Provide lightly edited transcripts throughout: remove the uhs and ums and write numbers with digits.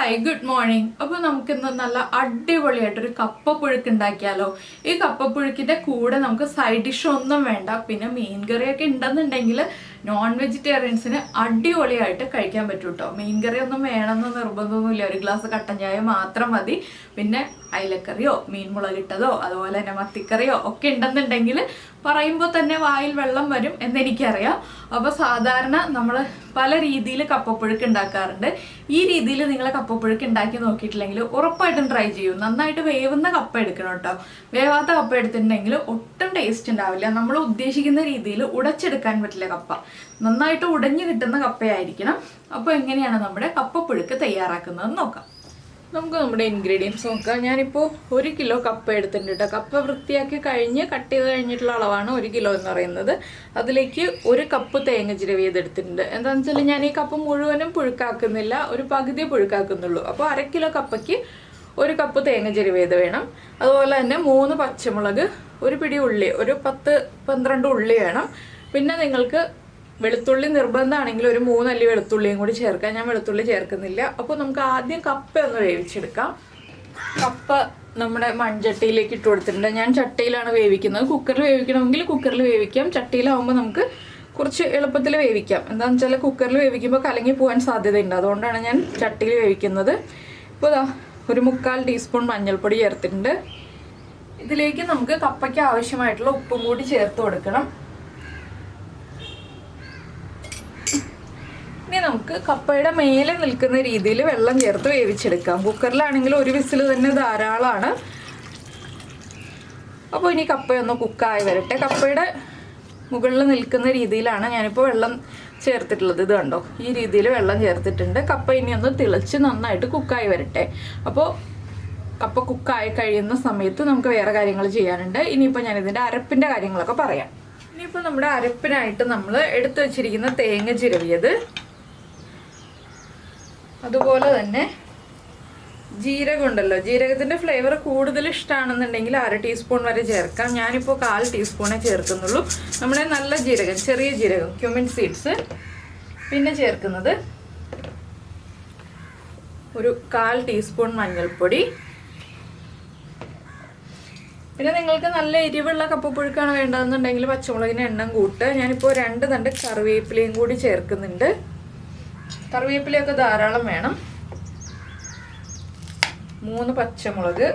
Hi good morning. അപ്പോൾ നമുക്കിന്ന് നല്ല അടിപൊളിയായിട്ടൊരു കപ്പപ്പുഴുക്ക് ഉണ്ടാക്കിയാലോ. ഈ കപ്പപ്പുഴുക്കിൻ്റെ കൂടെ നമുക്ക് സൈഡ് ഡിഷ് ഒന്നും വേണ്ട, പിന്നെ മീൻ കറിയൊക്കെ ഉണ്ടെന്നുണ്ടെങ്കിൽ നോൺ വെജിറ്റേറിയൻസിന് അടിപൊളിയായിട്ട് കഴിക്കാൻ പറ്റും കേട്ടോ. മീൻ കറി ഒന്നും വേണമെന്ന് നിർബന്ധമൊന്നുമില്ല, ഒരു ഗ്ലാസ് കട്ടൻ ചായ മാത്രം മതി. പിന്നെ അയിലക്കറിയോ മീൻ മുളകിട്ടതോ അതുപോലെ തന്നെ മത്തിക്കറിയോ ഒക്കെ ഉണ്ടെന്നുണ്ടെങ്കിൽ പറയുമ്പോൾ തന്നെ വായിൽ വെള്ളം വരും എന്നെനിക്കറിയാം. അപ്പോൾ സാധാരണ നമ്മൾ പല രീതിയിൽ കപ്പപ്പുഴുക്ക് ഉണ്ടാക്കാറുണ്ട്. ഈ രീതിയിൽ നിങ്ങൾ കപ്പപ്പുഴുക്ക് ഉണ്ടാക്കി നോക്കിയിട്ടില്ലെങ്കിൽ ഉറപ്പായിട്ടും ട്രൈ ചെയ്യൂ. നന്നായിട്ട് വേവുന്ന കപ്പ എടുക്കണം കേട്ടോ. വേവാത്ത കപ്പ എടുത്തിട്ടുണ്ടെങ്കിൽ ഒട്ടും ടേസ്റ്റ് ഉണ്ടാവില്ല. നമ്മൾ ഉദ്ദേശിക്കുന്ന രീതിയിൽ ഉടച്ചെടുക്കാൻ പറ്റില്ല. കപ്പ നന്നായിട്ട് ഉടഞ്ഞു കിട്ടുന്ന കപ്പയായിരിക്കണം. അപ്പോൾ എങ്ങനെയാണ് നമ്മുടെ കപ്പപ്പുഴുക്ക് തയ്യാറാക്കുന്നതെന്ന് നോക്കാം. നമുക്ക് നമ്മുടെ ഇൻഗ്രീഡിയൻസ് നോക്കാം. ഞാനിപ്പോൾ 1 കിലോ കപ്പ എടുത്തിട്ടുണ്ട് കേട്ടോ. കപ്പ വൃത്തിയാക്കി കഴിഞ്ഞ് കട്ട് ചെയ്ത് കഴിഞ്ഞിട്ടുള്ള അളവാണ് 1 കിലോ എന്ന് പറയുന്നത്. അതിലേക്ക് 1 കപ്പ് തേങ്ങ ചിരവി ചെയ്തെടുത്തിട്ടുണ്ട്. എന്താണെന്ന് വെച്ചാൽ ഞാൻ ഈ കപ്പ് മുഴുവനും പുഴുക്കാക്കുന്നില്ല, ഒരു പകുതി പുഴുക്കാക്കുന്നുള്ളൂ. അപ്പോൾ 1/2 കിലോ കപ്പയ്ക്ക് 1 കപ്പ് തേങ്ങ ചിരവി ചെയ്ത് വേണം. അതുപോലെ തന്നെ 3 പച്ചമുളക്, 1 പിടി ഉള്ളി, ഒരു 10-12 ഉള്ളി വേണം. പിന്നെ നിങ്ങൾക്ക് വെളുത്തുള്ളി നിർബന്ധമാണെങ്കിൽ ഒരു 3 അല്ലി വെളുത്തുള്ളിയും കൂടി ചേർക്കാം. ഞാൻ വെളുത്തുള്ളി ചേർക്കുന്നില്ല. അപ്പോൾ നമുക്ക് ആദ്യം കപ്പ ഒന്ന് വേവിച്ചെടുക്കാം. കപ്പ നമ്മുടെ മൺചട്ടിയിലേക്ക് ഇട്ട് കൊടുത്തിട്ടുണ്ട്. ഞാൻ ചട്ടിയിലാണ് വേവിക്കുന്നത്. കുക്കറിൽ വേവിക്കണമെങ്കിൽ കുക്കറിൽ വേവിക്കാം. ചട്ടിയിലാവുമ്പോൾ നമുക്ക് കുറച്ച് എളുപ്പത്തിൽ വേവിക്കാം. എന്താണെന്ന് വെച്ചാൽ കുക്കറിൽ വേവിക്കുമ്പോൾ കലങ്ങി പോകാൻ സാധ്യതയുണ്ട്. അതുകൊണ്ടാണ് ഞാൻ ചട്ടിയിൽ വേവിക്കുന്നത്. ഇപ്പോൾ ഇതാ 1/4 ടീസ്പൂൺ മഞ്ഞൾപ്പൊടി ചേർത്തിട്ടുണ്ട്. ഇതിലേക്ക് നമുക്ക് കപ്പയ്ക്ക് ആവശ്യമായിട്ടുള്ള ഉപ്പും കൂടി ചേർത്ത് കൊടുക്കണം. ഇനി നമുക്ക് കപ്പയുടെ മേലെ നിൽക്കുന്ന രീതിയിൽ വെള്ളം ചേർത്ത് വേവിച്ചെടുക്കാം. കുക്കറിലാണെങ്കിൽ 1 വിസിൽ തന്നെ ധാരാളമാണ്. അപ്പോൾ ഇനി കപ്പയൊന്ന് കുക്കായി വരട്ടെ. കപ്പയുടെ മുകളിൽ നിൽക്കുന്ന രീതിയിലാണ് ഞാനിപ്പോൾ വെള്ളം ചേർത്തിട്ടുള്ളത്. ഇത് കണ്ടോ, ഈ രീതിയിൽ വെള്ളം ചേർത്തിട്ടുണ്ട്. കപ്പ ഇനി ഒന്ന് തിളച്ച് നന്നായിട്ട് കുക്കായി വരട്ടെ. അപ്പോൾ കപ്പ കുക്കായി കഴിയുന്ന സമയത്ത് നമുക്ക് വേറെ കാര്യങ്ങൾ ചെയ്യാനുണ്ട്. ഇനിയിപ്പോൾ ഞാനിതിൻ്റെ അരപ്പിൻ്റെ കാര്യങ്ങളൊക്കെ പറയാം. ഇനിയിപ്പോൾ നമ്മുടെ അരപ്പിനായിട്ട് നമ്മൾ എടുത്തു വച്ചിരിക്കുന്ന തേങ്ങ ചിരവിയത്, അതുപോലെ തന്നെ ജീരകം ഉണ്ടല്ലോ, ജീരകത്തിൻ്റെ ഫ്ലേവർ കൂടുതൽ ഇഷ്ടമാണെന്നുണ്ടെങ്കിൽ 1/2 ടീസ്പൂൺ വരെ ചേർക്കാം. ഞാനിപ്പോൾ 1/4 ടീസ്പൂണേ ചേർക്കുന്നുള്ളൂ. നമ്മുടെ നല്ല ജീരകം, ചെറിയ ജീരകം, ക്യുമിൻ സീഡ്സ്. പിന്നെ ചേർക്കുന്നത് ഒരു 1/4 ടീസ്പൂൺ മഞ്ഞൾപ്പൊടി. പിന്നെ നിങ്ങൾക്ക് നല്ല എരിവുള്ള കപ്പപ്പുഴുക്കാണ് വേണ്ടതെന്നുണ്ടെങ്കിൽ പച്ചമുളകിന് എണ്ണം കൂട്ടുക. ഞാനിപ്പോൾ 2 തണ്ട് കറിവേപ്പിലയും കൂടി ചേർക്കുന്നുണ്ട്. കറിവേപ്പിലയൊക്കെ ധാരാളം വേണം. 3 പച്ചമുളക്.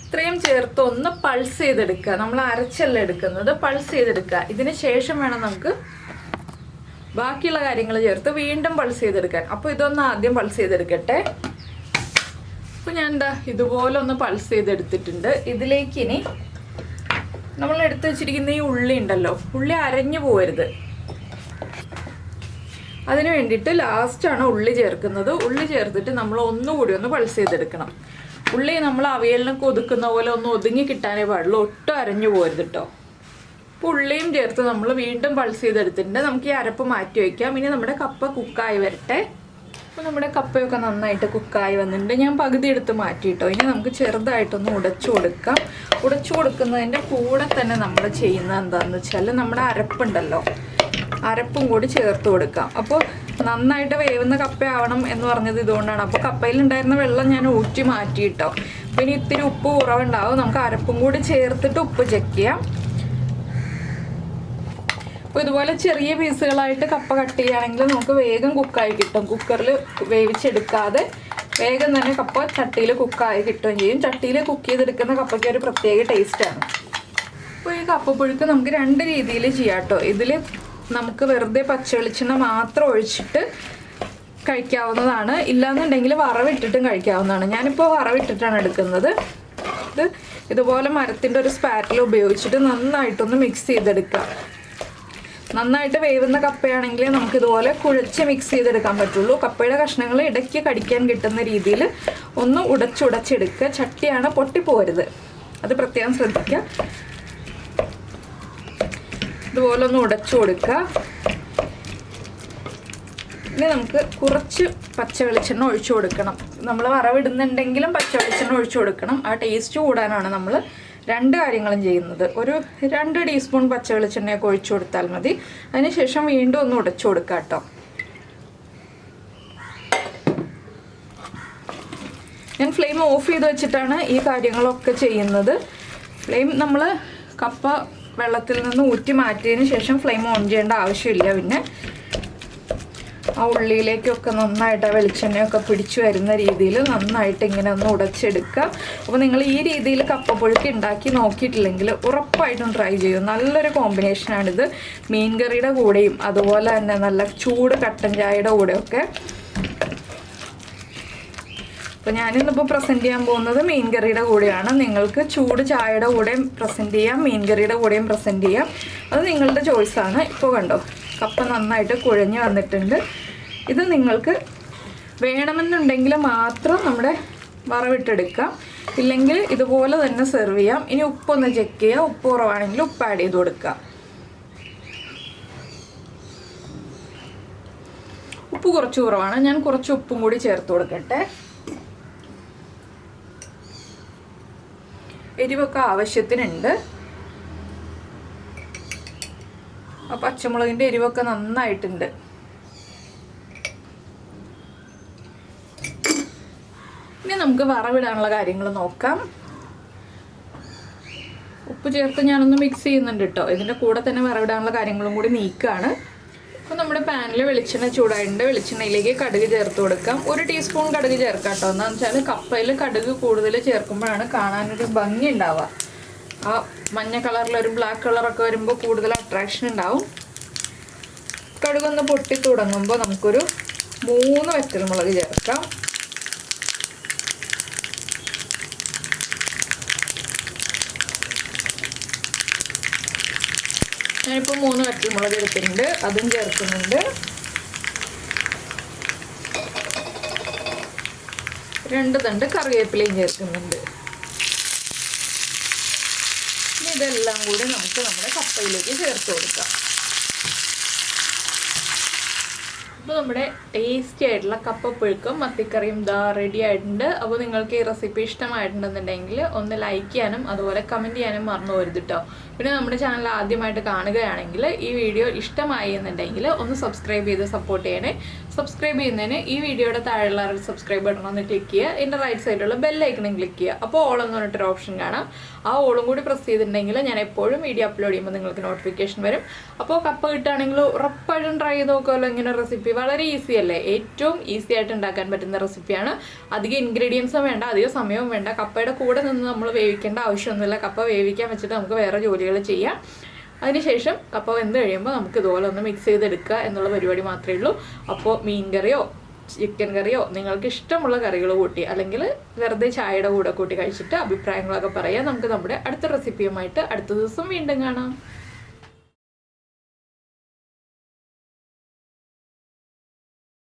ഇത്രയും ചേർത്ത് ഒന്ന് പൾസ് ചെയ്തെടുക്കുക. നമ്മൾ അരച്ചല്ല എടുക്കുന്നത്, പൾസ് ചെയ്തെടുക്കുക. ഇതിന് ശേഷം വേണം നമുക്ക് ബാക്കിയുള്ള കാര്യങ്ങൾ ചേർത്ത് വീണ്ടും പൾസ് ചെയ്തെടുക്കാൻ. അപ്പോൾ ഇതൊന്ന് ആദ്യം പൾസ് ചെയ്തെടുക്കട്ടെ. അപ്പോൾ ഞാൻ എന്താ ഇതുപോലെ ഒന്ന് പൾസ് ചെയ്തെടുത്തിട്ടുണ്ട്. ഇതിലേക്ക് ഇനി നമ്മൾ എടുത്ത് വെച്ചിരിക്കുന്ന ഈ ഉള്ളി ഉണ്ടല്ലോ, ഉള്ളി അരഞ്ഞു പോകരുത്. അതിന് വേണ്ടിയിട്ട് ലാസ്റ്റാണ് ഉള്ളി ചേർക്കുന്നത്. ഉള്ളി ചേർത്തിട്ട് നമ്മൾ ഒന്നുകൂടി ഒന്ന് പൾസ് ചെയ്തെടുക്കണം. ഉള്ളി നമ്മൾ അവിയലിനൊക്കെ ഒതുക്കുന്ന പോലെ ഒന്ന് ഒതുങ്ങി കിട്ടാനേ പാടുള്ളൂ, ഒട്ടും അരഞ്ഞു പോകരുത് കേട്ടോ. അപ്പോൾ ഉള്ളിയും ചേർത്ത് നമ്മൾ വീണ്ടും പൾസ് ചെയ്തെടുത്തിട്ടുണ്ട്. നമുക്ക് ഈ അരപ്പ് മാറ്റി വയ്ക്കാം. ഇനി നമ്മുടെ കപ്പ കുക്കായി വരട്ടെ. അപ്പോൾ നമ്മുടെ കപ്പയൊക്കെ നന്നായിട്ട് കുക്കായി വന്നിട്ടുണ്ട്. ഞാൻ പകുതി എടുത്ത് മാറ്റിയിട്ടോ. ഇനി നമുക്ക് ചെറുതായിട്ടൊന്ന് ഉടച്ചു കൊടുക്കാം. ഉടച്ചു കൊടുക്കുന്നതിൻ്റെ കൂടെ തന്നെ നമ്മൾ ചെയ്യുന്നത് എന്താണെന്ന് വെച്ചാൽ നമ്മുടെ അരപ്പുണ്ടല്ലോ, അരപ്പും കൂടി ചേർത്ത് കൊടുക്കാം. അപ്പോൾ നന്നായിട്ട് വേവുന്ന കപ്പയാവണം എന്ന് പറഞ്ഞത് ഇതുകൊണ്ടാണ്. അപ്പോൾ കപ്പയിലുണ്ടായിരുന്ന വെള്ളം ഞാൻ ഊറ്റി മാറ്റിയിട്ടോ. അപ്പോൾ ഇനി ഇത്തിരി ഉപ്പ് കുറവുണ്ടാവും. നമുക്ക് അരപ്പും കൂടി ചേർത്തിട്ട് ഉപ്പ് ചെക്ക് ചെയ്യാം. അപ്പോൾ ഇതുപോലെ ചെറിയ പീസുകളായിട്ട് കപ്പ കട്ട് ചെയ്യുകയാണെങ്കിൽ നമുക്ക് വേഗം കുക്കായി കിട്ടും. കുക്കറിൽ വേവിച്ചെടുക്കാതെ വേഗം തന്നെ കപ്പ ചട്ടിയിൽ കുക്കായി കിട്ടുകയും ചെയ്യും. ചട്ടിയിൽ കുക്ക് ചെയ്തെടുക്കുന്ന കപ്പയ്ക്ക് ഒരു പ്രത്യേക ടേസ്റ്റാണ്. അപ്പോൾ ഈ കപ്പപ്പുഴുക്ക് നമുക്ക് 2 രീതിയിൽ ചെയ്യാം കേട്ടോ. ഇതിൽ നമുക്ക് വെറുതെ പച്ചവെളിച്ചെണ്ണ മാത്രം ഒഴിച്ചിട്ട് കഴിക്കാവുന്നതാണ്. ഇല്ലാന്നുണ്ടെങ്കിൽ വറവിട്ടിട്ടും കഴിക്കാവുന്നതാണ്. ഞാനിപ്പോൾ വറവിട്ടിട്ടാണ് എടുക്കുന്നത്. ഇതുപോലെ മരത്തിൻ്റെ ഒരു സ്പാറ്റിൽ ഉപയോഗിച്ചിട്ട് നന്നായിട്ടൊന്ന് മിക്സ് ചെയ്തെടുക്കുക. നന്നായിട്ട് വേവുന്ന കപ്പയാണെങ്കിൽ നമുക്കിതുപോലെ കുഴച്ച് മിക്സ് ചെയ്തെടുക്കാൻ പറ്റുള്ളൂ. കപ്പയുടെ കഷ്ണങ്ങൾ ഇടയ്ക്ക് കടിക്കാൻ കിട്ടുന്ന രീതിയിൽ ഒന്ന് ഉടച്ചെടുക്കുക. ചട്ടിയാണ് പൊട്ടിപ്പോരുത്, അത് പ്രത്യേകം ശ്രദ്ധിക്കുക. ഇതുപോലെ ഒന്ന് ഉടച്ചു കൊടുക്കുക. ഇനി നമുക്ക് കുറച്ച് പച്ച വെളിച്ചെണ്ണ ഒഴിച്ചു കൊടുക്കണം. നമ്മൾ വറവിടുന്നുണ്ടെങ്കിലും പച്ച വെളിച്ചെണ്ണ ഒഴിച്ചു കൊടുക്കണം. ആ ടേസ്റ്റ് കൂടാനാണ് നമ്മൾ 2 കാര്യങ്ങളും ചെയ്യുന്നത്. ഒരു 2 ടീസ്പൂൺ പച്ച വെളിച്ചെണ്ണയൊക്കെ ഒഴിച്ചു കൊടുത്താൽ മതി. അതിനുശേഷം വീണ്ടും ഒന്ന് ഉടച്ചു കൊടുക്കുക കേട്ടോ. ഞാൻ ഫ്ലെയിം ഓഫ് ചെയ്ത് വെച്ചിട്ടാണ് ഈ കാര്യങ്ങളൊക്കെ ചെയ്യുന്നത്. ഫ്ലെയിം നമ്മൾ കപ്പ വെള്ളത്തിൽ നിന്ന് ഊറ്റി മാറ്റിയതിന് ശേഷം ഫ്ലെയിം ഓൺ ചെയ്യേണ്ട ആവശ്യമില്ല. പിന്നെ ആ ഉള്ളിയിലേക്കൊക്കെ നന്നായിട്ട് ആ വെളിച്ചെണ്ണയൊക്കെ പിടിച്ചു വരുന്ന രീതിയിൽ നന്നായിട്ട് ഇങ്ങനെ ഒന്ന് ഉടച്ചെടുക്കുക. അപ്പോൾ നിങ്ങൾ ഈ രീതിയിൽ കപ്പപ്പുഴുക്ക് ഉണ്ടാക്കി നോക്കിയിട്ടില്ലെങ്കിൽ ഉറപ്പായിട്ടും ട്രൈ ചെയ്യും. നല്ലൊരു കോമ്പിനേഷനാണിത് മീൻ കറിയുടെ കൂടെയും അതുപോലെ തന്നെ നല്ല ചൂട് കട്ടൻ ചായയുടെ കൂടെയൊക്കെ. അപ്പോൾ ഞാനിന്നിപ്പോൾ പ്രസൻറ്റ് ചെയ്യാൻ പോകുന്നത് മീൻ കറിയുടെ കൂടെയാണ്. നിങ്ങൾക്ക് ചൂട് ചായയുടെ കൂടെയും പ്രസൻറ്റ് ചെയ്യാം, മീൻ കറിയുടെ കൂടെയും പ്രസൻറ്റ് ചെയ്യാം. അത് നിങ്ങളുടെ ചോയ്സാണ്. ഇപ്പോൾ കണ്ടോ കപ്പ നന്നായിട്ട് കുഴഞ്ഞ് വന്നിട്ടുണ്ട്. ഇത് നിങ്ങൾക്ക് വേണമെന്നുണ്ടെങ്കിൽ മാത്രം നമ്മുടെ വറവിട്ടെടുക്കാം, ഇല്ലെങ്കിൽ ഇതുപോലെ തന്നെ സെർവ് ചെയ്യാം. ഇനി ഉപ്പൊന്ന് ചെക്ക് ചെയ്യുക, ഉപ്പ് കുറവാണെങ്കിൽ ഉപ്പ് ആഡ് ചെയ്ത് കൊടുക്കുക. ഉപ്പ് കുറച്ച് കുറവാണ്, ഞാൻ കുറച്ച് ഉപ്പും കൂടി ചേർത്ത് കൊടുക്കട്ടെ. എരിവൊക്കെ ആവശ്യത്തിനുണ്ട്. ആ പച്ചമുളകിൻ്റെ എരിവൊക്കെ നന്നായിട്ടുണ്ട്. ഇനി നമുക്ക് വറവിടാനുള്ള കാര്യങ്ങൾ നോക്കാം. ഉപ്പ് ചേർത്ത് ഞാനൊന്ന് മിക്സ് ചെയ്യുന്നുണ്ട് കേട്ടോ. ഇതിൻ്റെ കൂടെ തന്നെ വറവിടാനുള്ള കാര്യങ്ങളും കൂടി നീക്കുകയാണ്. അപ്പോൾ നമ്മുടെ പാനിൽ വെളിച്ചെണ്ണ ചൂടായിട്ടുണ്ട്. വെളിച്ചെണ്ണയിലേക്ക് കടുക് ചേർത്ത് കൊടുക്കാം. 1 ടീസ്പൂൺ കടുക് ചേർക്കാം കേട്ടോ. എന്താണെന്ന് വെച്ചാൽ കപ്പയിൽ കടുക് കൂടുതൽ ചേർക്കുമ്പോഴാണ് കാണാനൊരു ഭംഗി ഉണ്ടാവുക. ആ മഞ്ഞ കളറിലൊരു ബ്ലാക്ക് കളറൊക്കെ വരുമ്പോൾ കൂടുതൽ അട്രാക്ഷൻ ഉണ്ടാവും. കടുകൊന്ന് പൊട്ടി തുടങ്ങുമ്പോൾ നമുക്കൊരു 3 വറ്റൽമുളക് ചേർക്കാം. ഞാനിപ്പോൾ 3 വറ്റൽമുളക് എടുത്തിട്ടുണ്ട്, അതും ചേർക്കുന്നുണ്ട്. 2 തണ്ട് കറിവേപ്പിലയും ചേർക്കുന്നുണ്ട്. ഇനി ഇതെല്ലാം കൂടി നമുക്ക് നമ്മുടെ കപ്പയിലേക്ക് ചേർത്ത് കൊടുക്കാം. അപ്പോൾ നമ്മുടെ ടേസ്റ്റി ആയിട്ടുള്ള കപ്പപ്പുഴുക്കും മത്തിക്കറിയും ദാ റെഡി ആയിട്ടുണ്ട്. അപ്പോൾ നിങ്ങൾക്ക് ഈ റെസിപ്പി ഇഷ്ടമായിട്ടുണ്ടെന്നുണ്ടെങ്കിൽ ഒന്ന് ലൈക്ക് ചെയ്യാനും അതുപോലെ കമൻറ്റ് ചെയ്യാനും മറന്നു പോകരുത് കേട്ടോ. പിന്നെ നമ്മുടെ ചാനൽ ആദ്യമായിട്ട് കാണുകയാണെങ്കിൽ ഈ വീഡിയോ ഇഷ്ടമായി എന്നുണ്ടെങ്കിൽ ഒന്ന് സബ്സ്ക്രൈബ് ചെയ്ത് സപ്പോർട്ട് ചെയ്യണേ. സബ്സ്ക്രൈബ് ചെയ്യുന്നതിന് ഈ വീഡിയോയുടെ താഴെയുള്ള സബ്സ്ക്രൈബ് ബട്ടൺ ഒന്ന് ക്ലിക്ക് ചെയ്യുക. എൻ്റെ റൈറ്റ് സൈഡിലുള്ള ബെല്ലൈക്കണും ക്ലിക്ക് ചെയ്യുക. അപ്പോൾ ഓൾ എന്ന് പറഞ്ഞിട്ടൊരു ഓപ്ഷൻ കാണാം. ആ ഓളും കൂടി പ്രസ് ചെയ്തിട്ടുണ്ടെങ്കിൽ ഞാൻ എപ്പോഴും വീഡിയോ അപ്ലോഡ് ചെയ്യുമ്പോൾ നിങ്ങൾക്ക് നോട്ടിഫിക്കേഷൻ വരും. അപ്പോൾ കപ്പ കിട്ടുകയാണെങ്കിൽ ഉറപ്പായിട്ടും ട്രൈ ചെയ്ത് നോക്കുമല്ലോ. ഇങ്ങനെ റെസിപ്പി വളരെ ഈസി അല്ലേ? ഏറ്റവും ഈസി ആയിട്ട് ഉണ്ടാക്കാൻ പറ്റുന്ന റെസിപ്പിയാണ്. അധികം ഇൻഗ്രീഡിയൻസും വേണ്ട, അധികം സമയവും വേണ്ട. കപ്പയുടെ കൂടെ നിന്ന് നമ്മൾ വേവിക്കേണ്ട ആവശ്യമൊന്നുമില്ല. കപ്പ വേവിക്കാൻ വെച്ചിട്ട് നമുക്ക് വേറെ ജോലികൾ ചെയ്യാം. അതിനുശേഷം കപ്പ വെന്ത് കഴിയുമ്പോൾ നമുക്ക് ഇതുപോലെ ഒന്ന് മിക്സ് ചെയ്തെടുക്കുക എന്നുള്ള പരിപാടി മാത്രമേ ഉള്ളൂ. അപ്പോൾ മീൻ കറിയോ ചിക്കൻ കറിയോ നിങ്ങൾക്ക് ഇഷ്ടമുള്ള കറികൾ കൂട്ടി അല്ലെങ്കിൽ വെറുതെ ചായയുടെ കൂടെ കൂട്ടി കഴിച്ചിട്ട് അഭിപ്രായങ്ങളൊക്കെ പറയാം. നമുക്ക് നമ്മുടെ അടുത്ത റെസിപ്പിയുമായിട്ട് അടുത്ത ദിവസം വീണ്ടും കാണാം.